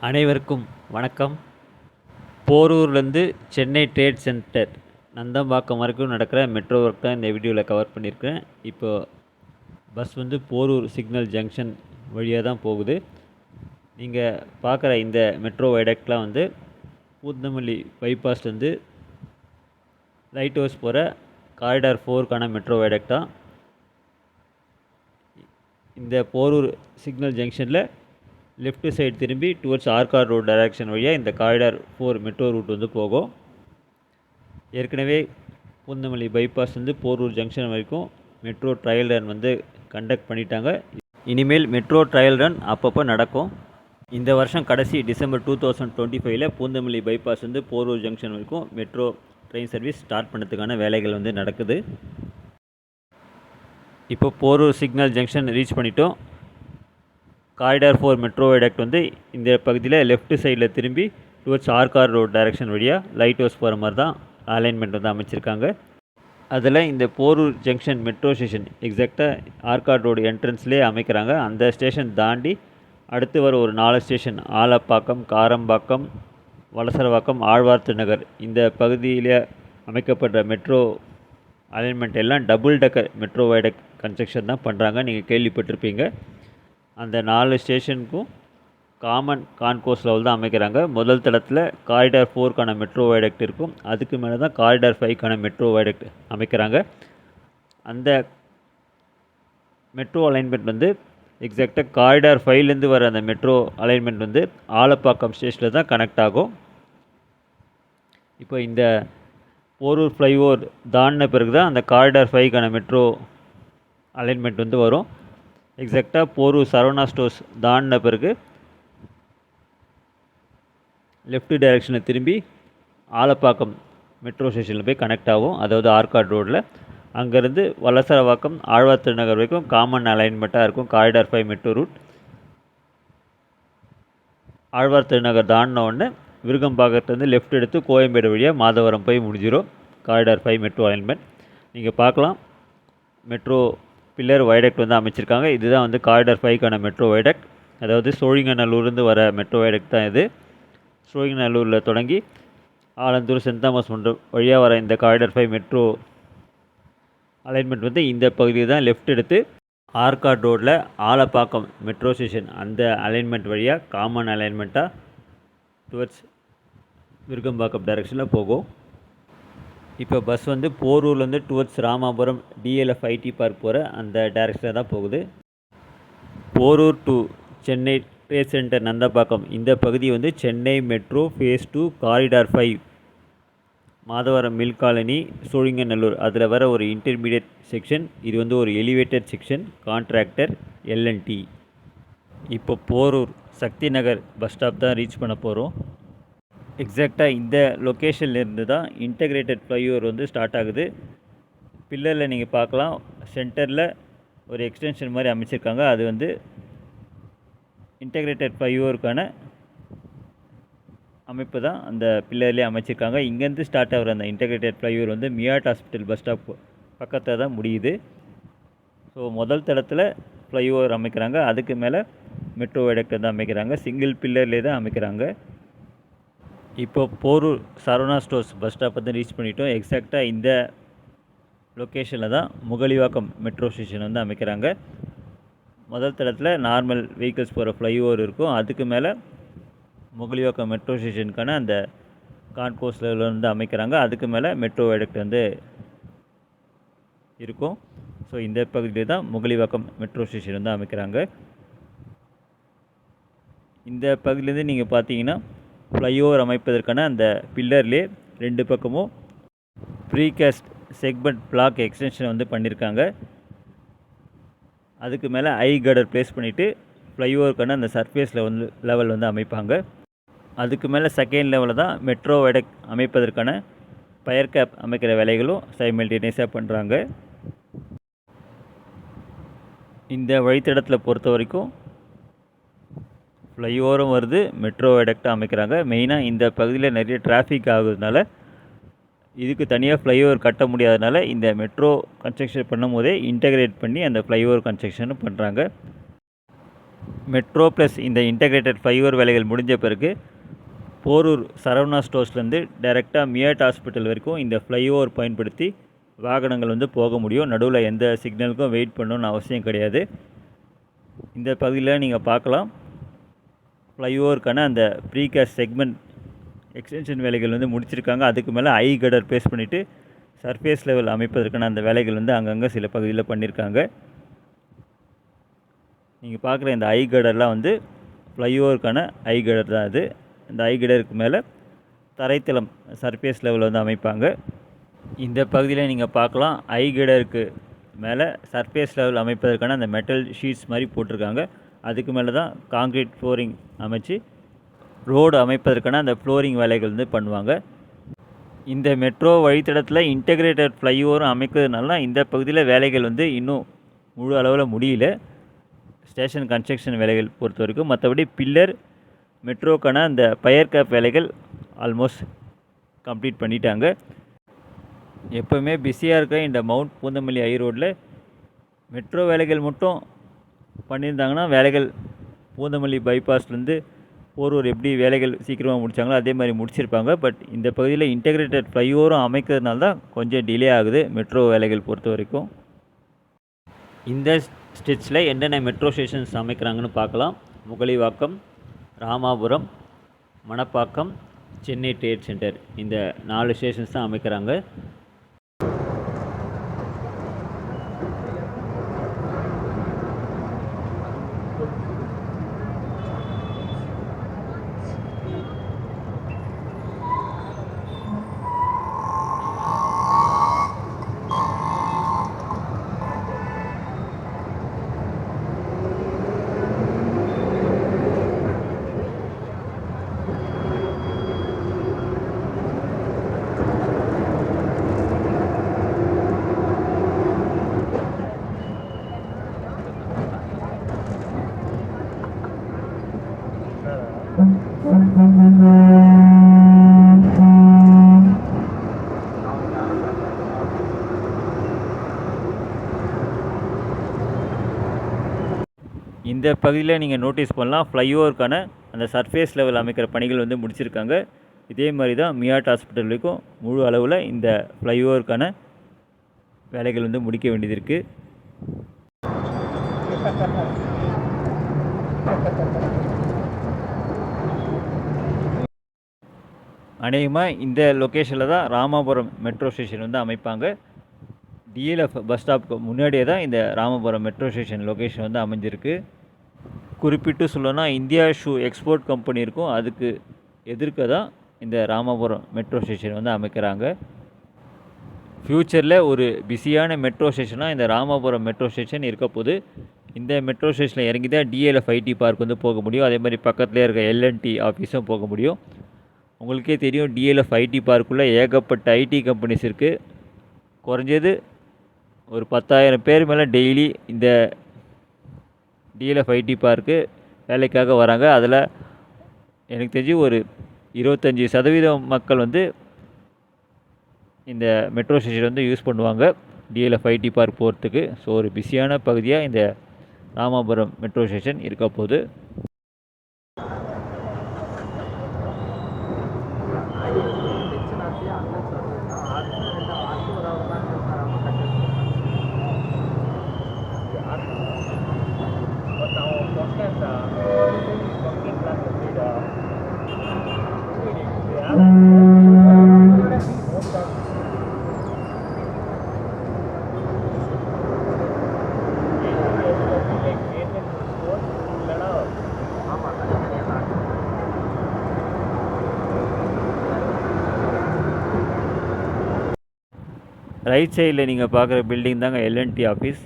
அனைவருக்கும் வணக்கம். போரூர்லேருந்து Chennai trade centre Nandambakkam வரைக்கும் நடக்கிற மெட்ரோ ஒர்க் தான் இந்த வீடியோவில் கவர் பண்ணியிருக்கேன். இப்போ பஸ் வந்து போரூர் சிக்னல் ஜங்ஷன் வழியாக தான் போகுது. நீங்கள் பார்க்குற இந்த மெட்ரோ வைடக்ட்லாம் வந்து பூந்தமல்லி பைபாஸ்லேருந்து லைட் ஹவுஸ் போகிற காரிடார் 4க்கான மெட்ரோ வைடக்ட் தான். இந்த போரூர் சிக்னல் ஜங்ஷனில் லெஃப்ட் சைடு திரும்பி டுவர்ட்ஸ் ஆர்காட் ரோட் டைரக்ஷன் வழியாக இந்த காரிடார் 4 மெட்ரோ ரூட் வந்து போகும். ஏற்கனவே பூந்தமல்லி பைபாஸ் வந்து போரூர் ஜங்ஷன் வரைக்கும் மெட்ரோ ட்ரையல் ரன் வந்து கண்டக்ட் பண்ணிட்டாங்க. இனிமேல் மெட்ரோ ட்ரையல் ரன் அப்பப்போ நடக்கும். இந்த வருஷம் கடைசி டிசம்பர் 2025 பூந்தமல்லி பைபாஸ் வந்து போரூர் ஜங்ஷன் வரைக்கும் மெட்ரோ ட்ரெயின் சர்வீஸ் ஸ்டார்ட் பண்ணுறதுக்கான வேலைகள் வந்து நடக்குது. இப்போ போரூர் சிக்னல் ஜங்ஷன் ரீச் பண்ணிட்டோம். காரிடார் 4 மெட்ரோ வைடக்ட் வந்து இந்த பகுதியில் லெஃப்ட் சைடில் திரும்பி டுவர்ட்ஸ் ஆர்காட் ரோட் டைரக்ஷன் வழியாக லைட் ஹவுஸ் போகிற மாதிரி தான் அலைன்மெண்ட் வந்து அமைச்சிருக்காங்க. அதில் இந்த போரூர் ஜங்ஷன் மெட்ரோ ஸ்டேஷன் எக்ஸாக்டாக ஆர்காட் ரோடு என்ட்ரன்ஸ்லேயே அமைக்கிறாங்க. அந்த ஸ்டேஷன் தாண்டி அடுத்து வர ஒரு 4 ஸ்டேஷன் ஆலப்பாக்கம், காரம்பாக்கம், வலசரவாக்கம், ஆழ்வார்த்து நகர் இந்த பகுதியில் அமைக்கப்படுற மெட்ரோ அலைன்மெண்ட் எல்லாம் டபுள் டக்கர் மெட்ரோ வைடக்ட் கன்ஸ்ட்ரக்ஷன் தான் பண்ணுறாங்க. நீங்கள் கேள்விப்பட்டிருப்பீங்க. அந்த 4 ஸ்டேஷனுக்கும் காமன் கான்கோர்ஸ் லெவல் தான் அமைக்கிறாங்க. முதல் தளத்தில் காரிடார் 4க்கான மெட்ரோ வைடக்ட் இருக்கும். அதுக்கு மேலே தான் காரிடார் 5க்கான மெட்ரோ வைடக்ட் அமைக்கிறாங்க. அந்த மெட்ரோ அலைன்மெண்ட் வந்து எக்ஸாக்டாக காரிடார் 5லேருந்து வர அந்த மெட்ரோ அலைன்மெண்ட் வந்து ஆலப்பாக்கம் ஸ்டேஷனில் தான் கனெக்ட் ஆகும். இப்போ இந்த போரூர் ஃப்ளைஓவர் தாண்டின பிறகு தான் அந்த காரிடார் 5க்கான மெட்ரோ அலைன்மெண்ட் வந்து வரும். எக்ஸாக்டாக போரூர் சரவணா ஸ்டோர்ஸ் தாண்டின பிறகு லெஃப்ட் டைரெக்ஷனில் திரும்பி ஆலப்பாக்கம் மெட்ரோ ஸ்டேஷனில் போய் கனெக்ட் ஆகும். அதாவது ஆர்காட் ரோடில் அங்கேருந்து வலசரவாக்கம், ஆழ்வார்த்து நகர் வரைக்கும் காமன் அலைன்மெண்ட்டாக இருக்கும் காரிடார் 5 மெட்ரோ ரூட். ஆழ்வார்த்து நகர் தாண்டின உடனே விருகம்பாக்கத்துலேருந்து லெஃப்ட் எடுத்து கோயம்பேடு வழியாக மாதவரம் போய் முடிஞ்சிடும் காரிடார் 5 மெட்ரோ அலைன்மெண்ட். நீங்கள் பார்க்கலாம் மெட்ரோ பில்லர் வைடக்ட் வந்து அமைச்சிருக்காங்க. இதுதான் வந்து காரிடார் 5க்கான மெட்ரோ வைடக்ட். அதாவது சோழிங்கநல்லூர்லேருந்து வர மெட்ரோ வைடக்ட் தான் இது. சோழிங்கநல்லூரில் தொடங்கி ஆலந்தூர், சென்ட் தாமஸ் மன்றம் வழியாக வர இந்த காரிடார் 5 மெட்ரோ அலைன்மெண்ட் வந்து இந்த பகுதியில் தான் லெஃப்ட் எடுத்து ஆர்காட் ரோடில் ஆலப்பாக்கம் மெட்ரோ ஸ்டேஷன் அந்த அலைன்மெண்ட் வழியாக காமன் அலைன்மெண்ட்டாக டுவர்ட்ஸ் விருகம்பாக்கம் டைரெக்ஷனில் போகும். இப்போ பஸ் வந்து போரூர்லேருந்து towards Ramapuram DLF IT park போகிற அந்த டைரெக்ஷனில் தான் போகுது. Porur to Chennai trade centre Nandambakkam இந்த பகுதி வந்து Chennai metro phase 2 corridor 5 Madhavaram mill colony Sholinganallur அதில் வர ஒரு இன்டர்மீடியட் செக்ஷன். இது வந்து ஒரு எலிவேட்டட் செக்ஷன். Contractor L N T. இப்போ போரூர் சக்தி நகர் பஸ் ஸ்டாப் தான் ரீச் பண்ண போகிறோம். எக்ஸாக்டாக இந்த லொக்கேஷன்லேருந்து தான் இன்டகிரேட்டட் ஃப்ளைஓவர் வந்து ஸ்டார்ட் ஆகுது. பில்லரில் நீங்கள் பார்க்கலாம் சென்டரில் ஒரு எக்ஸ்டென்ஷன் மாதிரி அமைச்சிருக்காங்க. அது வந்து இன்டகிரேட்டட் ஃப்ளைஓவருக்கான அமைப்பு தான் அந்த பில்லர்லேயே அமைச்சிருக்காங்க. இங்கேருந்து ஸ்டார்ட் ஆகிற அந்த இன்டகிரேட்டட் ஃப்ளைஓவர் வந்து மியாட் ஹாஸ்பிட்டல் பஸ் ஸ்டாப் பக்கத்தில் தான் முடியுது. ஸோ முதல் தளத்தில் ஃப்ளைஓவர் அமைக்கிறாங்க. அதுக்கு மேலே மெட்ரோ வைடக்ட் தான் அமைக்கிறாங்க. சிங்கிள் பில்லர்லேயே தான் அமைக்கிறாங்க. இப்போ Porur Saravana stores bus stop வந்து ரீச் பண்ணிட்டோம். எக்ஸாக்டாக இந்த லொக்கேஷனில் தான் முகலிவாக்கம் மெட்ரோ ஸ்டேஷன் வந்து அமைக்கிறாங்க. முதல் தளத்தில் நார்மல் வெஹிக்கிள்ஸ் போகிற ஃப்ளைஓவர் இருக்கும். அதுக்கு மேலே முகலிவாக்கம் மெட்ரோ ஸ்டேஷனுக்கான அந்த கான்கோர்ஸ் லெவலில் வந்து அமைக்கிறாங்க. அதுக்கு மேலே மெட்ரோ வைடக்ட் வந்து இருக்கும். ஸோ இந்த பகுதியில் தான் முகலிவாக்கம் மெட்ரோ ஸ்டேஷன் வந்து அமைக்கிறாங்க. இந்த பகுதியிலேருந்து நீங்கள் பார்த்தீங்கன்னா ஃப்ளைஓவர் அமைப்பதற்கான அந்த பில்லர்லேயே 2 பக்கமும் ப்ரீகாஸ்ட் செக்மெண்ட் பிளாக் எக்ஸ்டென்ஷன் வந்து பண்ணியிருக்காங்க. அதுக்கு மேலே ஐ கார்டர் ப்ளேஸ் பண்ணிவிட்டு ஃப்ளைஓவருக்கான அந்த சர்ஃபேஸில் வந்து லெவல் வந்து அமைப்பாங்க. அதுக்கு மேலே செகண்ட் லெவலில் தான் மெட்ரோ வைடக்ட் அமைப்பதற்கான பயர் கேப் அமைக்கிற வேலைகளும் சைமல்டேனியஸாக பண்ணுறாங்க. இந்த வழித்தடத்தில் பொறுத்த வரைக்கும் ஃப்ளைஓவரும் வருது, மெட்ரோ வைடக்ட் அமைக்கிறாங்க. மெயினாக இந்த பகுதியில் நிறைய டிராஃபிக் ஆகுறதுனால இதுக்கு தனியாக ஃப்ளைஓவர் கட்ட முடியாதனால இந்த மெட்ரோ கன்ஸ்ட்ரக்ஷன் பண்ணும் போதே இன்டகிரேட் பண்ணி அந்த ஃப்ளைஓவர் கன்ஸ்ட்ரக்ஷனும் பண்ணுறாங்க. மெட்ரோ ப்ளஸ் இந்த இன்டகிரேட்டட் ஃப்ளைஓவர் வேலைகள் முடிஞ்ச பிறகு போரூர் சரவணா ஸ்டோர்ஸ்லேருந்து டைரெக்டாக மியாட் ஹாஸ்பிட்டல் வரைக்கும் இந்த ஃப்ளைஓவர் பயன்படுத்தி வாகனங்கள் வந்து போக முடியும். நடுவில் எந்த சிக்னலுக்கும் வெயிட் பண்ணணும்னு அவசியம் கிடையாது. இந்த பகுதியில் நீங்கள் பார்க்கலாம், ஃப்ளைஓவருக்கான அந்த ப்ரீகாஸ்ட் செக்மெண்ட் எக்ஸ்டென்ஷன் வேலைகள் வந்து முடிச்சிருக்காங்க. அதுக்கு மேலே ஐ கடர் பேஸ் பண்ணிவிட்டு சர்ஃபேஸ் லெவல் அமைப்பதற்கான அந்த வேலைகள் வந்து அங்கங்கே சில பகுதியில் பண்ணியிருக்காங்க. நீங்கள் பார்க்குற இந்த ஐ கடர்லாம் வந்து ஃப்ளைஓவருக்கான ஐ கடர் தான் அது. இந்த ஐ கடருக்கு மேலே தரைத்தளம் சர்ஃபேஸ் லெவல் வந்து அமைப்பாங்க. இந்த பகுதியில் நீங்கள் பார்க்கலாம், ஐ கடருக்கு மேலே சர்ஃபேஸ் லெவல் அமைப்பதற்கான அந்த மெட்டல் ஷீட்ஸ் மாதிரி போட்டிருக்காங்க. அதுக்கு மேலே தான் காங்க்ரீட் ஃப்ளோரிங் அமைச்சு ரோடு அமைப்பதற்கான அந்த ஃப்ளோரிங் வேலைகள் வந்து பண்ணுவாங்க. இந்த மெட்ரோ வழித்தடத்தில் இன்டகிரேட்டட் ஃப்ளைஓவரும் அமைக்கிறதுனால இந்த பகுதியில் வேலைகள் வந்து இன்னும் முழு அளவில் முடியல, ஸ்டேஷன் கன்ஸ்ட்ரக்ஷன் வேலைகள் பொறுத்த வரைக்கும். மற்றபடி பில்லர் மெட்ரோக்கான அந்த பயர் கேப் வேலைகள் ஆல்மோஸ்ட் கம்ப்ளீட் பண்ணிட்டாங்க. எப்போவுமே பிஸியாக இருக்க இந்த மவுண்ட் பூந்தமல்லி ஐ ரோட்டில் மெட்ரோ வேலைகள் மட்டும் பண்ணியிருந்தாங்கன்னா வேலைகள் பூந்தமல்லி பைபாஸ்லேருந்து போரூர் எப்படி வேலைகள் சீக்கிரமாக முடித்தாங்களோ அதே மாதிரி முடிச்சிருப்பாங்க. பட் இந்த பகுதியில் இன்டகிரேட்டட் ஃப்ளைஓவரும் அமைக்கிறதுனால தான் கொஞ்சம் டிலே ஆகுது மெட்ரோ வேலைகள் பொறுத்த வரைக்கும். இந்த ஸ்டெச்சில் என்னென்ன மெட்ரோ ஸ்டேஷன்ஸ் அமைக்கிறாங்கன்னு பார்க்கலாம். முகலிவாக்கம், ராமாபுரம், மணப்பாக்கம், சென்னை ட்ரேட் சென்டர், இந்த 4 ஸ்டேஷன்ஸ் தான் அமைக்கிறாங்க. இந்த பகுதியில் நீங்கள் நோட்டீஸ் பண்ணலாம், ஃப்ளைஓவருக்கான அந்த சர்ஃபேஸ் லெவல் அமைக்கிற பணிகள் வந்து முடிச்சிருக்காங்க. இதே மாதிரி தான் மியாட் ஹாஸ்பிட்டல் வரைக்கும் முழு அளவில் இந்த ஃப்ளைஓவருக்கான வேலைகள் வந்து முடிக்க வேண்டியது இருக்குது. அநேகமாக இந்த லொக்கேஷனில் தான் ராமாபுரம் மெட்ரோ ஸ்டேஷன் வந்து அமைப்பாங்க. டிஎல்எஃப் பஸ் ஸ்டாப்புக்கு முன்னாடியே தான் இந்த ராமபுரம் மெட்ரோ ஸ்டேஷன் லொக்கேஷன் வந்து அமைஞ்சிருக்கு. குறிப்பிட்டு சொல்லணும்னா இந்தியா ஷூ எக்ஸ்போர்ட் கம்பெனி இருக்கும், அதுக்கு எதிர்க்க தான் இந்த ராமபுரம் மெட்ரோ ஸ்டேஷன் வந்து அமைக்கிறாங்க. ஃப்யூச்சரில் ஒரு பிஸியான மெட்ரோ ஸ்டேஷனாக இந்த ராமபுரம் மெட்ரோ ஸ்டேஷன் இருக்க போது. இந்த மெட்ரோ ஸ்டேஷனில் இறங்கி தான் டிஎல்எஃப் ஐடி பார்க் வந்து போக முடியும். அதே மாதிரி பக்கத்துலேயே இருக்க எல்என்டி ஆஃபீஸும் போக முடியும். உங்களுக்கே தெரியும், டிஎல்எஃப் ஐடி பார்க்குள்ளே ஏகப்பட்ட ஐடி கம்பெனிஸ் இருக்குது. குறைஞ்சது ஒரு 10,000 பேர் மேலே டெய்லி இந்த டிஎல்எஃப் ஐடி பார்க்கு வேலைக்காக வராங்க. அதில் எனக்கு தெரிஞ்சு ஒரு 25% மக்கள் வந்து இந்த மெட்ரோ ஸ்டேஷன் வந்து யூஸ் பண்ணுவாங்க டிஎல்எஃப் ஐடி பார்க் போகிறதுக்கு. ஸோ ஒரு பிஸியான பகுதியாக இந்த ராமாபுரம் மெட்ரோ ஸ்டேஷன் இருக்க போகுது. ரைட் சைடில் நீங்கள் பார்க்குற பில்டிங் தாங்க எல்என்டி ஆஃபீஸ்.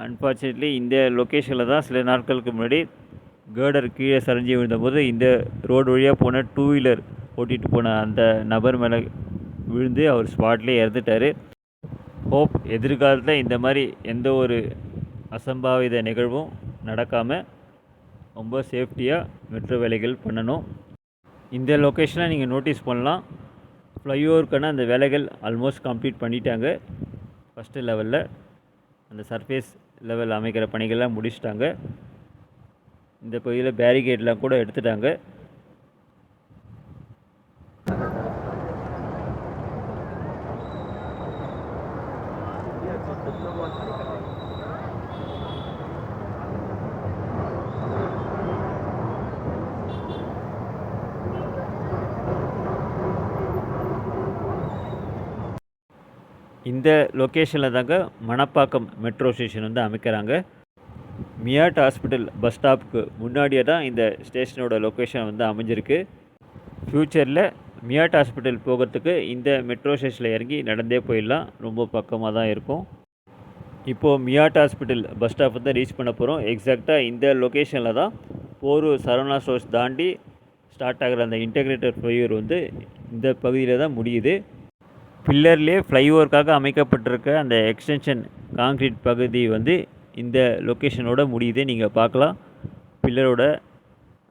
அன்ஃபார்ச்சுனேட்லி இந்த லொக்கேஷனில் தான் சில நாட்களுக்கு முன்னாடி கேர்டர் கீழே சரிஞ்சு விழுந்தபோது இந்த ரோடு வழியாக போன 2 வீலர் ஓட்டிகிட்டு போன அந்த நபர் மேலே விழுந்து அவர் ஸ்பாட்லேயே இறந்துட்டார். ஹோப் எதிர்காலத்தில் இந்த மாதிரி எந்த ஒரு அசம்பாவித நிகழ்வும் நடக்காமல் ரொம்ப சேஃப்டியாக மெட்ரோ வேலைகள் பண்ணணும். இந்த லொக்கேஷனை நீங்கள் நோட்டீஸ் பண்ணலாம், ஃப்ளைஓவருக்கான அந்த வேலைகள் ஆல்மோஸ்ட் கம்ப்ளீட் பண்ணிட்டாங்க. ஃபஸ்ட்டு லெவலில் அந்த சர்ஃபேஸ் லெவல் அமைக்கிற பணிகள்லாம் முடிச்சிட்டாங்க. இந்த பகுதியில் பேரிகேட்லாம் கூட எடுத்துட்டாங்க. இந்த லொக்கேஷனில் தாங்க மணப்பாக்கம் மெட்ரோ ஸ்டேஷன் வந்து அமைக்கிறாங்க. மியாட் ஹாஸ்பிட்டல் பஸ் ஸ்டாப்புக்கு முன்னாடியே தான் இந்த ஸ்டேஷனோட லொக்கேஷன் வந்து அமைஞ்சிருக்கு. ஃப்யூச்சரில் மியாட் ஹாஸ்பிட்டல் போகிறதுக்கு இந்த மெட்ரோ ஸ்டேஷனில் இறங்கி நடந்தே போயிடலாம். ரொம்ப பக்கமாக தான் இருக்கும். இப்போது மியாட் ஹாஸ்பிட்டல் பஸ் ஸ்டாப் வந்து ரீச் பண்ண போகிறோம். எக்ஸாக்டாக இந்த லொக்கேஷனில் தான் போரூர் சரவணா ஸ்டோர்ஸ் தாண்டி ஸ்டார்ட் ஆகிற அந்த இன்டெகிரேட்டட் ஃப்ளைஓவர் வந்து இந்த பகுதியில் தான் முடியுது. பில்லர்லேயே ஃப்ளைஓவருக்காக அமைக்கப்பட்டிருக்க அந்த எக்ஸ்டென்ஷன் காங்க்ரீட் பகுதி வந்து இந்த லொக்கேஷனோட முடியுது. நீங்கள் பார்க்கலாம், பில்லரோட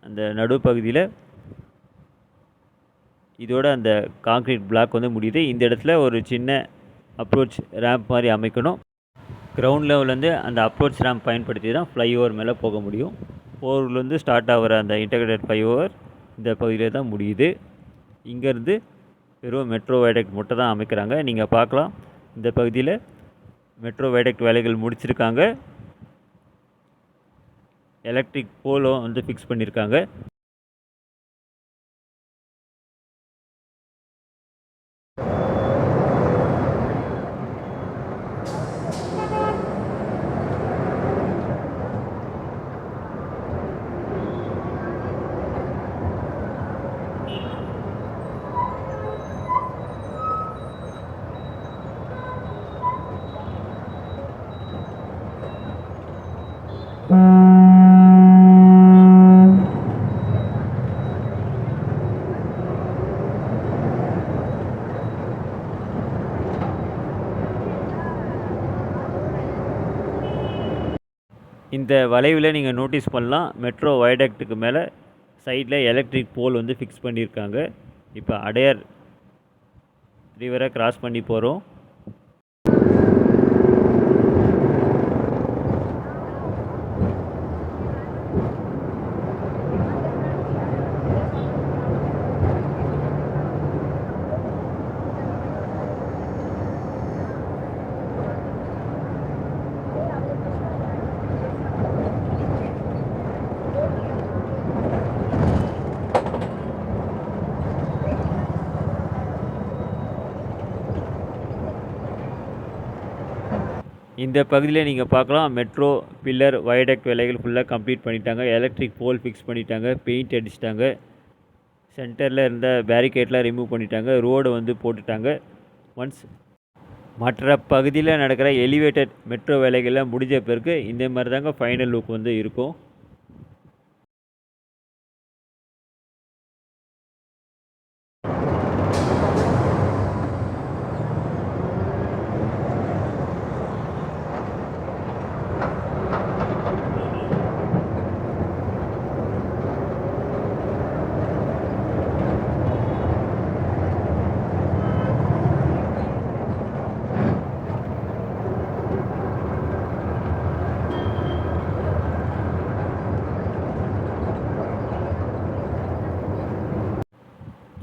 அந்த நடுப்பகுதியில் இதோட அந்த காங்க்ரீட் பிளாக் வந்து முடியுது. இந்த இடத்துல ஒரு சின்ன அப்ரோச் ரேம்ப் மாதிரி அமைக்கணும். கிரவுண்ட் லெவல்லேருந்து அந்த அப்ரோச் ரேம்ப் பயன்படுத்தி தான் ஃப்ளைஓவர் மேலே போக முடியும். போரூர்லேருந்து ஸ்டார்ட் ஆகிற அந்த இன்டெகிரேட்டட் ஃப்ளைஓவர் இந்த பகுதியில் தான் முடியுது. இங்கேருந்து வெறும் மெட்ரோ வைடக்ட் மட்டும் தான் அமைக்கிறாங்க. நீங்கள் பார்க்கலாம், இந்த பகுதியில் மெட்ரோ வைடக்ட் வேலைகள் முடிச்சிருக்காங்க. எலக்ட்ரிக் போலும் வந்து ஃபிக்ஸ் பண்ணியிருக்காங்க. இந்த வளைவில் நீங்கள் நோட்டீஸ் பண்ணலாம், மெட்ரோ வைடக்ட்டுக்கு மேலே சைடில் எலக்ட்ரிக் போல் வந்து ஃபிக்ஸ் பண்ணியிருக்காங்க. இப்போ அடையார் ரிவரை கிராஸ் பண்ணி போகிறோம். இந்த பகுதியில் நீங்கள் பார்க்கலாம், மெட்ரோ பில்லர் வைடக்ட் வேலைகள் ஃபுல்லாக கம்ப்ளீட் பண்ணிட்டாங்க. எலக்ட்ரிக் போல் ஃபிக்ஸ் பண்ணிட்டாங்க. பெயிண்ட் அடிச்சிட்டாங்க. சென்டரில் இருந்த பேரிகேட்லாம் ரிமூவ் பண்ணிட்டாங்க. ரோடு வந்து போட்டுட்டாங்க. ஒன்ஸ் மற்ற பகுதியில் நடக்கிற எலிவேட்டட் மெட்ரோ வேலைகள்லாம் முடிஞ்ச பிறகு இந்த மாதிரி தாங்க ஃபைனல் லுக் வந்து இருக்கும்.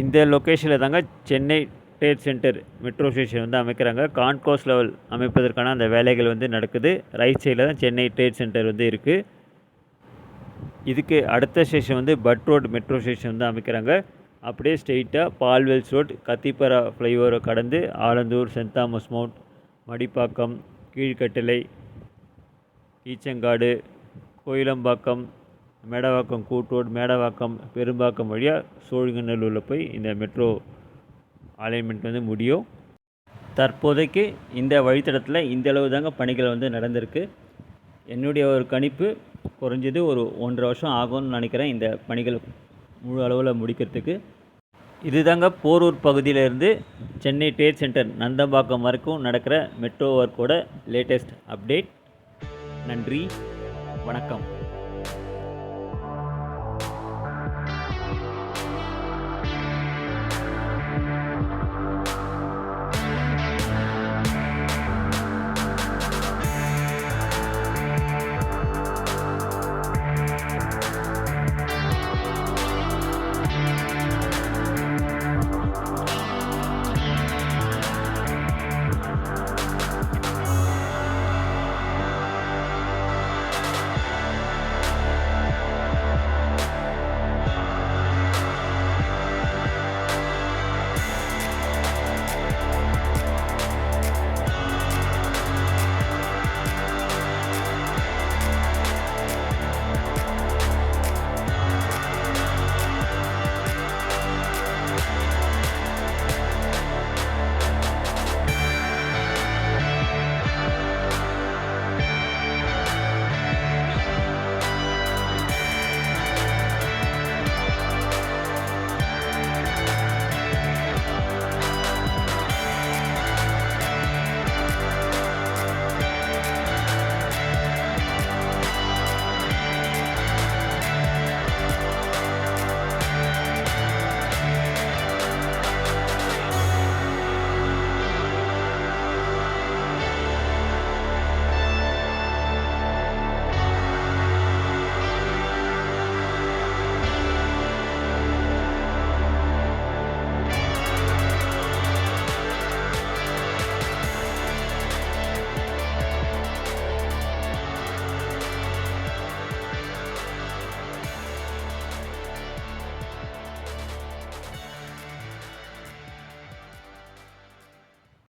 இந்த லொக்கேஷனில் தாங்க Chennai trade centre metro station வந்து அமைக்கிறாங்க. கான்கோர்ஸ் லெவல் அமைப்பதற்கான அந்த வேலைகள் வந்து நடக்குது. ரைட் சைடில் தான் சென்னை ட்ரேட் சென்டர் வந்து இருக்குது. இதுக்கு அடுத்த ஸ்டேஷன் வந்து பட் ரோடு மெட்ரோ ஸ்டேஷன் வந்து அமைக்கிறாங்க. அப்படியே ஸ்ட்ரெயிட்டாக பால்வெல்ஸ் ரோட், கத்திப்பரா ஃப்ளைஓவரை கடந்து Alandur, Saint Thomas Mount, Madipakkam, Keelkattalai, Eechangadu, Kovilambakkam, Medavakkam கூட்ரோடு, மேடவாக்கம், பெரும்பாக்கம் வழியாக சோழிங்கநல்லூரில் போய் இந்த மெட்ரோ அலைன்மெண்ட் வந்து முடியும். தற்போதைக்கு இந்த வழித்தடத்தில் இந்தளவு தாங்க பணிகள் வந்து நடந்திருக்கு. என்னுடைய ஒரு கணிப்பு குறைஞ்சது ஒரு 1.5 வருஷம் ஆகும்னு நினைக்கிறேன் இந்த பணிகள் முழு அளவில் முடிக்கிறதுக்கு. இது தாங்க போரூர் பகுதியிலேருந்து சென்னை ட்ரேட் சென்டர் நந்தம்பாக்கம் வரைக்கும் நடக்கிற மெட்ரோ ஒர்க்கோட லேட்டஸ்ட் அப்டேட். நன்றி, வணக்கம்.